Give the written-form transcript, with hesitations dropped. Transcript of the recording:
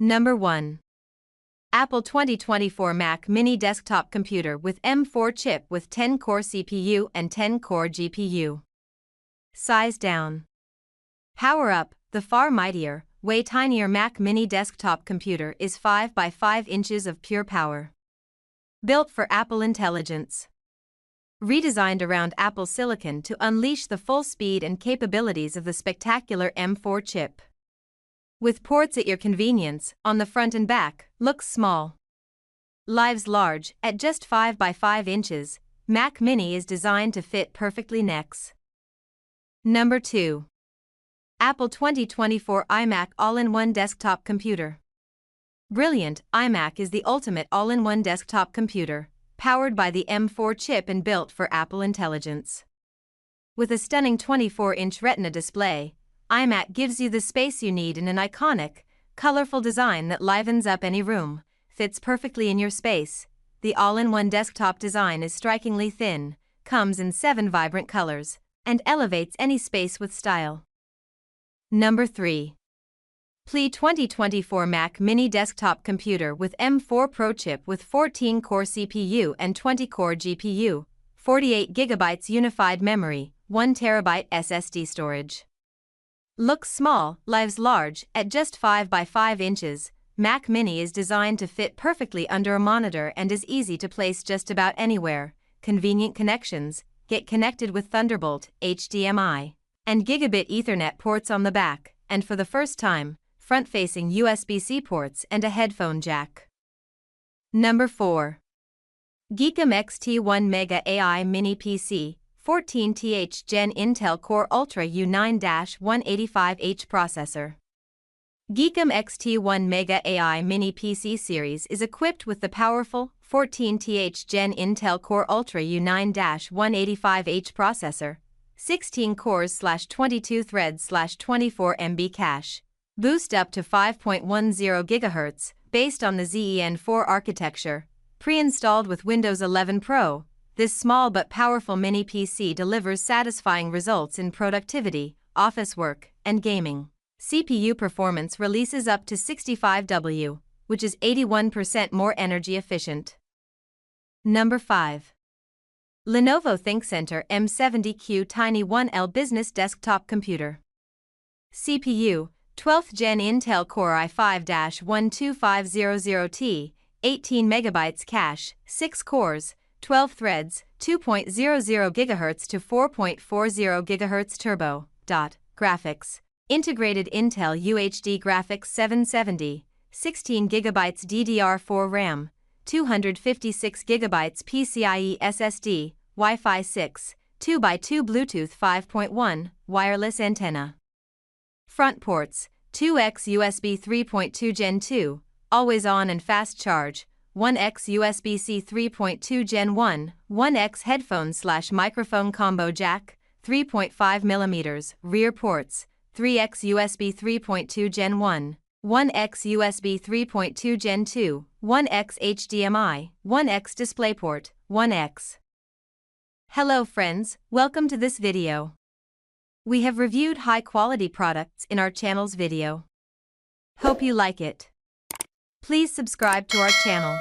Number 1. Apple 2024 Mac Mini Desktop Computer with M4 chip with 10-core CPU and 10-core GPU. Size down. Power up. The far mightier, way tinier Mac Mini Desktop Computer is 5 by 5 inches of pure power. Built for Apple intelligence. Redesigned around Apple Silicon to unleash the full speed and capabilities of the spectacular M4 chip. With ports at your convenience, on the front and back, looks small. Lives large, at just 5 by 5 inches, Mac Mini is designed to fit perfectly next. Number 2. Apple 2024 iMac All-in-One Desktop Computer. Brilliant, iMac is the ultimate all-in-one desktop computer, powered by the M4 chip and built for Apple intelligence. With a stunning 24-inch Retina display, iMac gives you the space you need in an iconic, colorful design that livens up any room, fits perfectly in your space. The all-in-one desktop design is strikingly thin, comes in 7 vibrant colors, and elevates any space with style. Number 3. Pli 2024 Mac Mini Desktop Computer with M4 Pro chip with 14-core CPU and 20-core GPU, 48GB unified memory, 1TB SSD storage. Looks small, lives large, at just 5 by 5 inches, Mac Mini is designed to fit perfectly under a monitor and is easy to place just about anywhere. Convenient connections, get connected with Thunderbolt, HDMI, and Gigabit Ethernet ports on the back, and for the first time, front-facing USB-C ports and a headphone jack. Number 4. Geekom X-T1 Mega AI Mini PC, 14th Gen Intel Core Ultra U9-185H processor. Geekom X-T1 Mega AI Mini PC series is equipped with the powerful 14th Gen Intel Core Ultra U9-185H processor, 16 cores/22 threads/24 MB cache. Boost up to 5.10 GHz, based on the Zen 4 architecture, pre-installed with Windows 11 Pro. This small but powerful mini PC delivers satisfying results in productivity, office work, and gaming. CPU performance releases up to 65W, which is 81% more energy efficient. Number 5. Lenovo ThinkCentre M70Q Tiny 1L Business Desktop Computer. CPU, 12th Gen Intel Core i5-12500T, 18 MB cache, 6 cores, 12 threads, 2.00 GHz to 4.40 GHz turbo. Graphics. Integrated Intel UHD Graphics 770, 16 GB DDR4 RAM, 256 GB PCIe SSD, Wi-Fi 6, 2x2 Bluetooth 5.1, wireless antenna. Front ports, 2x USB 3.2 Gen 2, always on and fast charge, 1x USB-C 3.2 Gen 1, 1x headphone/microphone combo jack, 3.5mm, rear ports, 3x USB 3.2 Gen 1, 1x USB 3.2 Gen 2, 1x HDMI, 1x DisplayPort, 1x. Hello friends, welcome to this video. We have reviewed high-quality products in our channel's video. Hope you like it. Please subscribe to our channel.